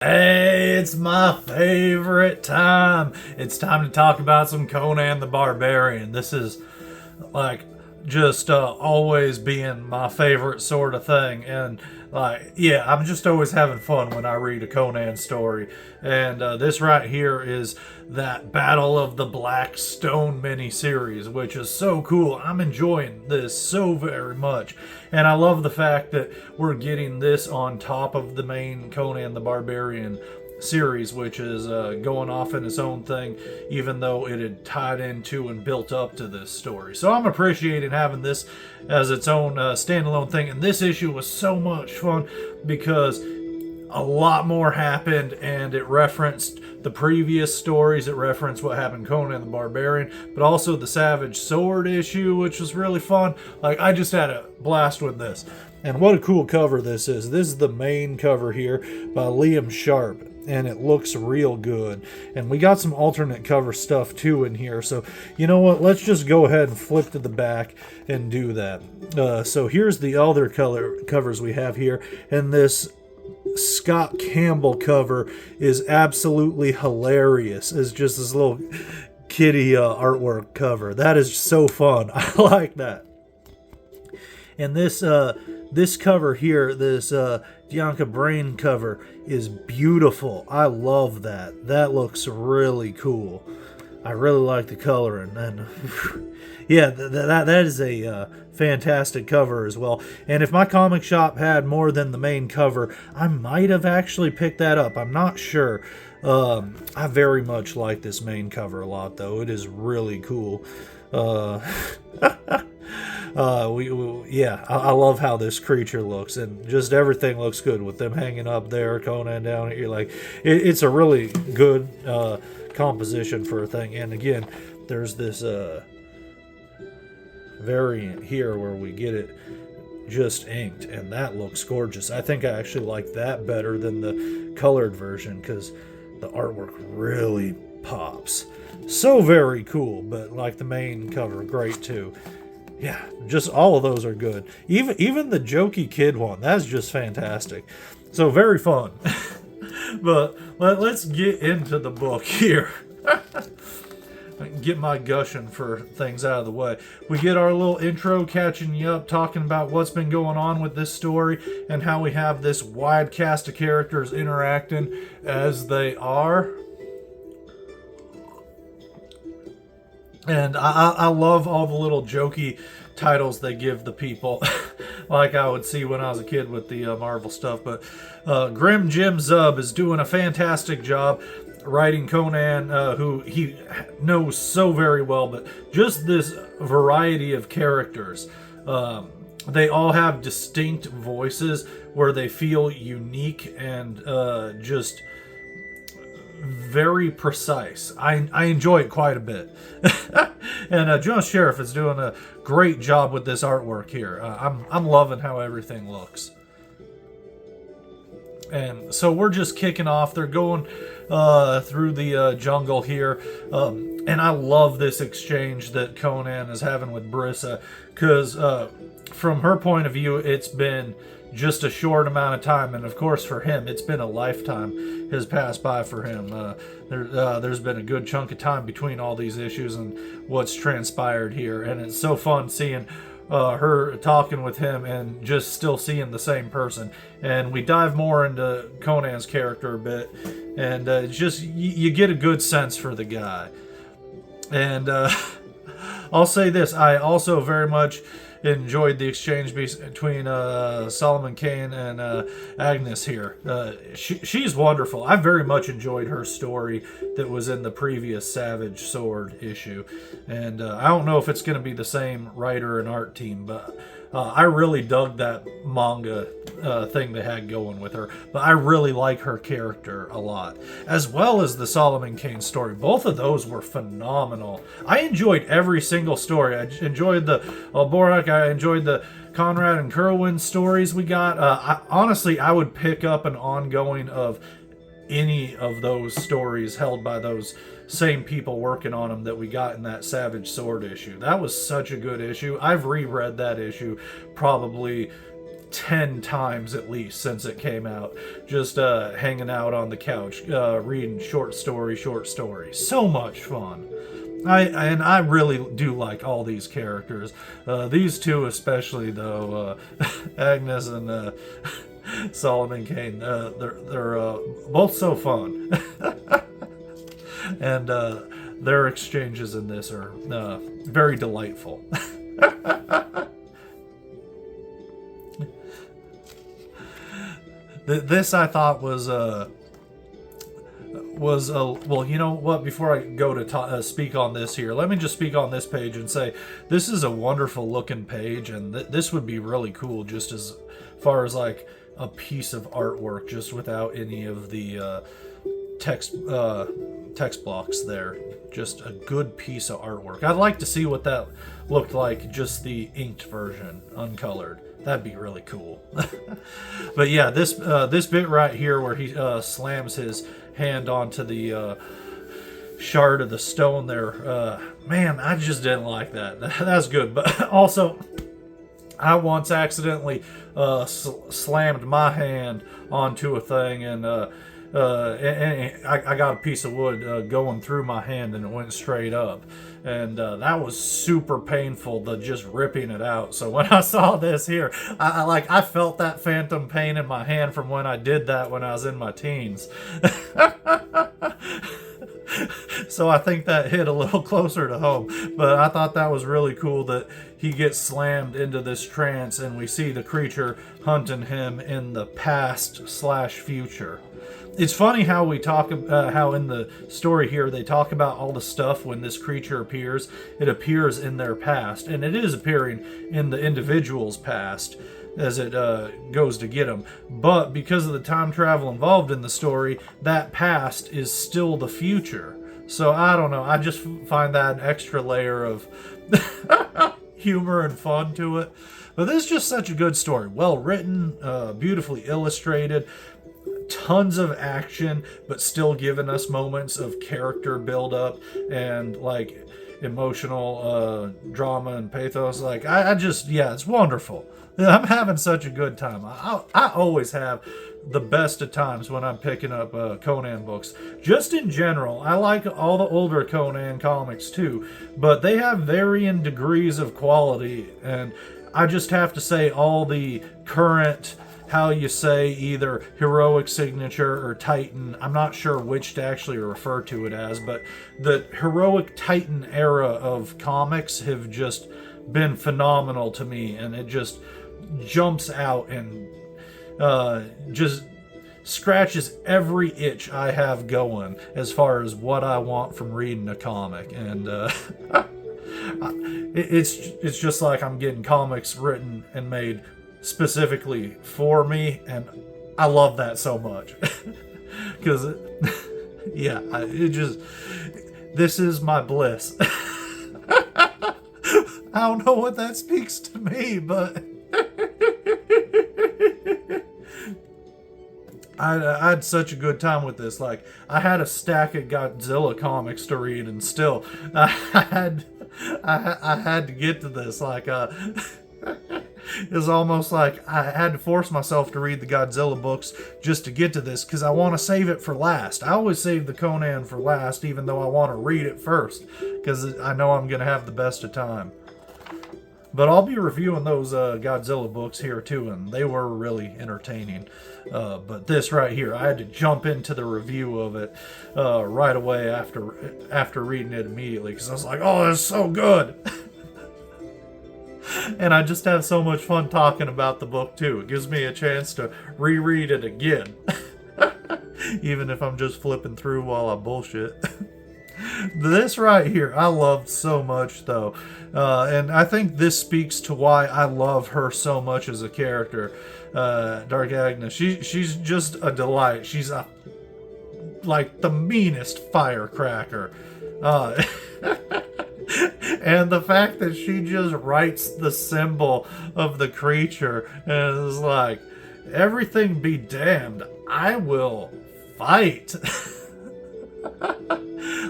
Hey, it's my favorite time. It's time to talk about some Conan the Barbarian. This is like just always being my favorite sort of thing. And yeah, I'm just always having fun when I read a Conan story. And this right here is that Battle of the Black Stone miniseries, which is so cool. I'm enjoying this so very much. And I love the fact that we're getting this on top of the main Conan the Barbarian series, which is going off in its own thing, even though it had tied into and built up to this story. So I'm appreciating having this as its own standalone thing. And this issue was so much fun because a lot more happened, and it referenced the previous stories. It referenced what happened to Conan the Barbarian, but also the Savage Sword issue, which was really fun. Like, I just had a blast with this. And what a cool cover this is. This is the main cover here by Liam Sharp, and it looks real good. And we got some alternate cover stuff too in here. So, you know what? Let's just go ahead and flip to the back and do that. So here's the other color covers we have here. And this Scott Campbell cover is absolutely hilarious. It's just this little kitty artwork cover. That is so fun. I like that. And this cover here, this Bianca Brain cover, is beautiful. I love that. That looks really cool. I really like the coloring, and yeah, that is a fantastic cover as well. And if my comic shop had more than the main cover, I might have actually picked that up. I'm not sure. I very much like this main cover a lot, though. It is really cool. Yeah, I love how this creature looks, and just everything looks good with them hanging up there, Conan down here. Like, it's a really good composition for a thing. And again, there's this variant here where we get it just inked, and that looks gorgeous. I think I actually like that better than the colored version because the artwork really pops. So very cool, but like the main cover, great too. Yeah, just all of those are good. Even the jokey kid one, that's just fantastic. So very fun. But let's get into the book here. I can get my gushing for things out of the way. We get our little intro catching you up, talking about what's been going on with this story and how we have this wide cast of characters interacting as they are. And I love all the little jokey titles they give the people, like I would see when I was a kid with the Marvel stuff. But Grim Jim Zub is doing a fantastic job writing Conan, who he knows so very well. But just this variety of characters. They all have distinct voices where they feel unique and just very precise. I enjoy it quite a bit. And John Sheriff is doing a great job with this artwork here. I'm loving how everything looks. And so we're just kicking off. They're going through the jungle here. And I love this exchange that Conan is having with Brissa, because from her point of view, it's been just a short amount of time, and of course for him it's been a lifetime has passed by for him. There's been a good chunk of time between all these issues and what's transpired here, and it's so fun seeing her talking with him and just still seeing the same person. And we dive more into Conan's character a bit, and it's just you get a good sense for the guy. And I'll say this, I also very much enjoyed the exchange between Solomon Kane and Agnes here. She's wonderful. I very much enjoyed her story that was in the previous Savage Sword issue. And I don't know if it's going to be the same writer and art team, but I really dug that manga thing they had going with her. But I really like her character a lot, as well as the Solomon Kane story. Both of those were phenomenal. I enjoyed every single story. I enjoyed the Borak. I enjoyed the Conrad and Kerwin stories we got. Honestly, I would pick up an ongoing of any of those stories held by those same people working on them that we got in that Savage Sword issue. That was such a good issue. I've reread that issue probably 10 times at least since it came out, just hanging out on the couch, reading short story. So much fun. I really do like all these characters. These two especially, though, Agnes and Solomon Kane. They're both so fun, and their exchanges in this are very delightful. This I thought was well, you know what, before I go to speak on this here, let me just speak on this page and say this is a wonderful looking page, and this would be really cool just as far as like a piece of artwork, just without any of the text blocks there. Just a good piece of artwork. I'd like to see what that looked like, just the inked version, uncolored. That'd be really cool. But yeah, this bit right here where he slams his hand onto the shard of the stone there, man, I just didn't like that. That's good. But also, I once accidentally slammed my hand onto a thing, and I got a piece of wood going through my hand, and it went straight up, and that was super painful, just ripping it out. So when I saw this here, I felt that phantom pain in my hand from when I did that when I was in my teens. So I think that hit a little closer to home. But I thought that was really cool that he gets slammed into this trance, and we see the creature hunting him in the past/future. It's funny how we talk about how in the story here they talk about all the stuff when this creature appears. It appears in their past, and it is appearing in the individual's past as it goes to get them. But because of the time travel involved in the story, that past is still the future. So I don't know. I just find that an extra layer of humor and fun to it. But this is just such a good story. Well written, beautifully illustrated. Tons of action, but still giving us moments of character build up and like emotional drama and pathos. Like I just, yeah, it's wonderful. I'm having such a good time. I always have the best of times when I'm picking up Conan books. Just in general, I like all the older Conan comics too, but they have varying degrees of quality, and I just have to say all the current, how you say, either heroic signature or Titan, I'm not sure which to actually refer to it as, but the heroic Titan era of comics have just been phenomenal to me, and it just jumps out and just scratches every itch I have going as far as what I want from reading a comic. And it's just like I'm getting comics written and made specifically for me, and I love that so much. Because yeah, this is my bliss. I don't know what that speaks to me, but I had such a good time with this. Like, I had a stack of Godzilla comics to read, and still I had to get to this. Like, it was almost like I had to force myself to read the Godzilla books just to get to this, because I want to save it for last. I always save the Conan for last, even though I want to read it first, because I know I'm going to have the best of time. But I'll be reviewing those Godzilla books here too, and they were really entertaining. But this right here, I had to jump into the review of it right away after reading it immediately, because I was like, oh, that's so good. And I just have so much fun talking about the book too. It gives me a chance to reread it again. Even if I'm just flipping through while I bullshit. This right here, I loved so much though. And I think this speaks to why I love her so much as a character. Dark Agnes. She's just a delight. She's like the meanest firecracker. And the fact that she just writes the symbol of the creature and is like, everything be damned, I will fight.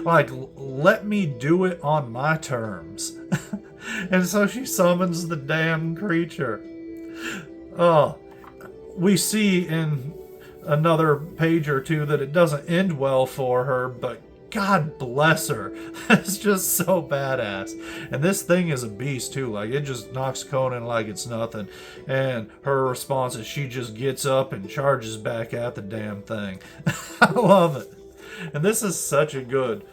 Like, let me do it on my terms. And so she summons the damn creature. uh, we see in another page or two that it doesn't end well for her, but God bless her. It's just so badass. And this thing is a beast too. Like, it just knocks Conan like it's nothing. And her response is she just gets up and charges back at the damn thing. I love it. And this is such a good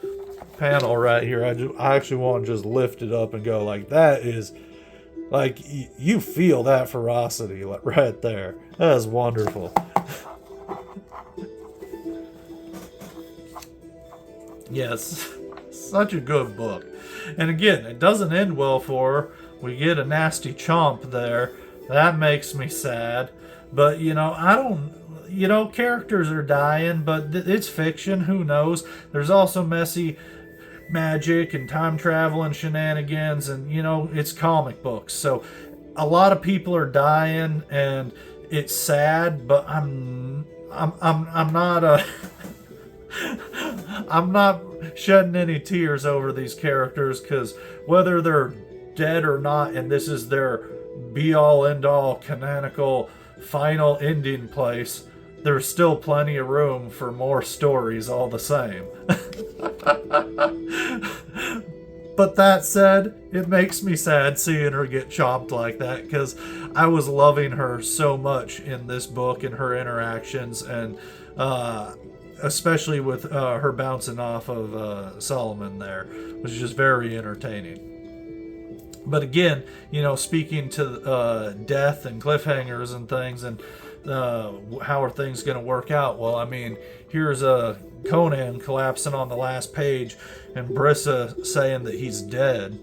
panel right here. I actually want to just lift it up and go like, that is, like, you feel that ferocity right there. That is wonderful. Yes, such a good book. And again, it doesn't end well for her. We get a nasty chomp there. That makes me sad. But, characters are dying, but it's fiction. Who knows? There's also messy magic and time travel and shenanigans, and, it's comic books. So a lot of people are dying, and it's sad, but I'm not I'm not shedding any tears over these characters, because whether they're dead or not, and this is their be-all, end-all, canonical, final ending place, there's still plenty of room for more stories all the same. But that said, it makes me sad seeing her get chopped like that, because I was loving her so much in this book and her interactions, and especially with her bouncing off of Solomon there, was just very entertaining. But again, speaking to death and cliffhangers and things, and how are things going to work out? Well, I mean, here's Conan collapsing on the last page, and Brissa saying that he's dead,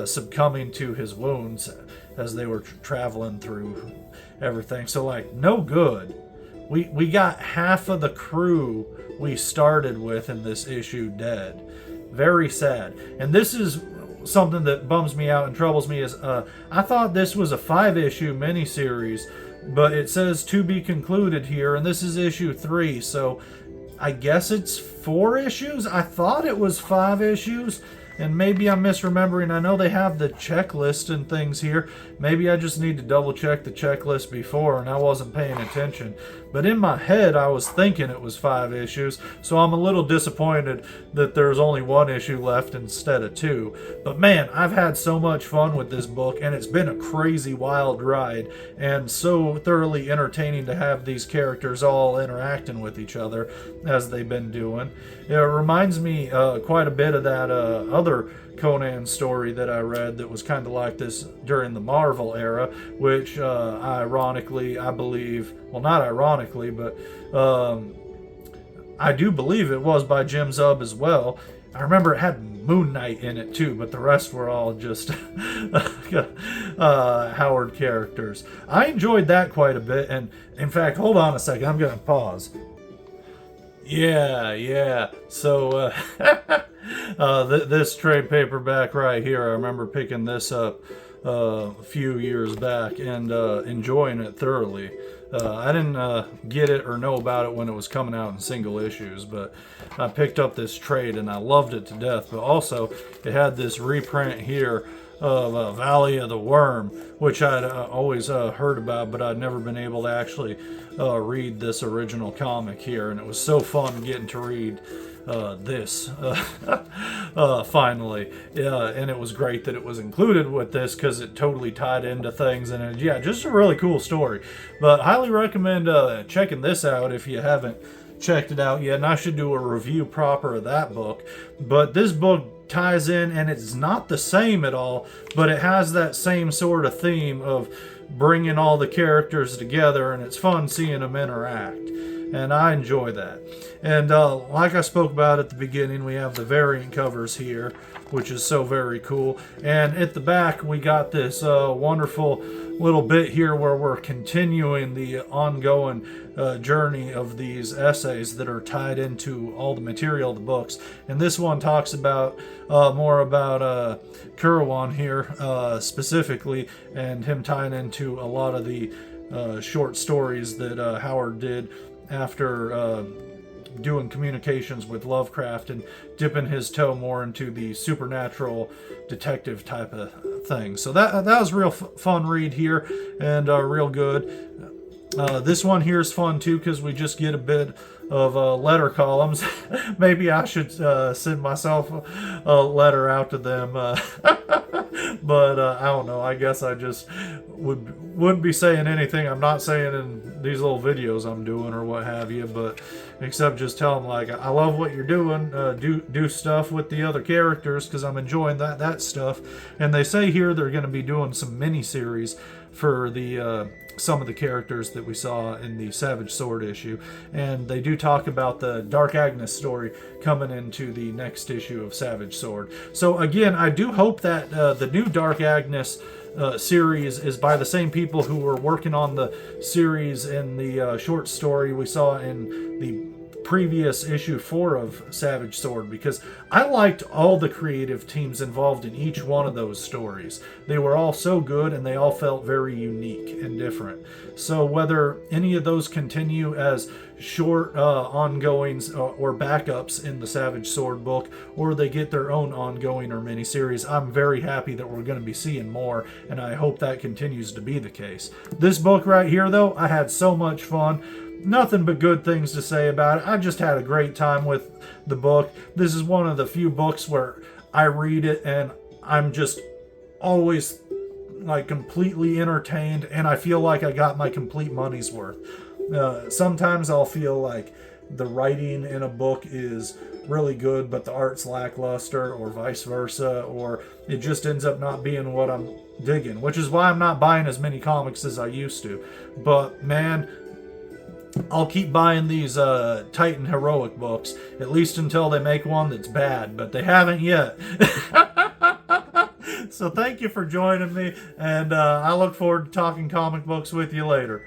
succumbing to his wounds as they were traveling through everything. So, like, no good. We got half of the crew we started with in this issue dead. Very sad. And this is something that bums me out and troubles me, is I thought this was a 5-issue miniseries, but it says to be concluded here, and this is issue 3, so I guess it's 4 issues? I thought it was 5 issues, and maybe I'm misremembering. I know they have the checklist and things here. Maybe I just need to double check the checklist before, and I wasn't paying attention. But in my head, I was thinking it was 5 issues, so I'm a little disappointed that there's only 1 issue left instead of 2. But man, I've had so much fun with this book, and it's been a crazy wild ride, and so thoroughly entertaining to have these characters all interacting with each other as they've been doing. It reminds me quite a bit of that other Conan story that I read that was kind of like this during the Marvel era, which ironically, I believe, well, not ironically, but I do believe it was by Jim Zub as well. I remember it had Moon Knight in it too, but the rest were all just Howard characters. I enjoyed that quite a bit, and in fact, hold on a second, I'm going to pause. Yeah. So, this trade paperback right here, I remember picking this up a few years back and enjoying it thoroughly. I didn't get it or know about it when it was coming out in single issues, but I picked up this trade and I loved it to death. But also, it had this reprint here of Valley of the Worm, which I'd always heard about, but I'd never been able to actually read this original comic here, and it was so fun getting to read this finally. And it was great that it was included with this, because it totally tied into things, and just a really cool story. But highly recommend checking this out if you haven't checked it out yet, and I should do a review proper of that book. But this book ties in, and it's not the same at all, but it has that same sort of theme of bringing all the characters together, and it's fun seeing them interact, and I enjoy that. And like I spoke about at the beginning, we have the variant covers here, which is so very cool. And at the back, we got this wonderful little bit here where we're continuing the ongoing journey of these essays that are tied into all the material of the books. And this one talks about more about Kurwan here specifically, and him tying into a lot of the short stories that Howard did after doing communications with Lovecraft and dipping his toe more into the supernatural detective type of things. So that was real fun read here, and real good. This one here is fun too because we just get a bit of letter columns. Maybe I should send myself a letter out to them, but I don't know. I guess I just wouldn't be saying anything I'm not saying in these little videos I'm doing or what have you, but except just tell them like, I love what you're doing. Do stuff with the other characters because I'm enjoying that stuff. And they say here they're going to be doing some miniseries for the some of the characters that we saw in the Savage Sword issue, and they do talk about the Dark Agnes story coming into the next issue of Savage Sword. So again, I do hope that the new Dark Agnes series is by the same people who were working on the series in the short story we saw in the previous issue 4 of Savage Sword, because I liked all the creative teams involved in each one of those stories. They were all so good and they all felt very unique and different. So whether any of those continue as short ongoings or backups in the Savage Sword book, or they get their own ongoing or miniseries, I'm very happy that we're going to be seeing more, and I hope that continues to be the case. This book right here though, I had so much fun. Nothing but good things to say about it. I just had a great time with the book. This is one of the few books where I read it and I'm just always like completely entertained, and I feel like I got my complete money's worth. Sometimes I'll feel like the writing in a book is really good but the art's lackluster, or vice versa, or it just ends up not being what I'm digging, which is why I'm not buying as many comics as I used to. But man, I'll keep buying these Titan Heroic books, at least until they make one that's bad, but they haven't yet. So thank you for joining me, and I look forward to talking comic books with you later.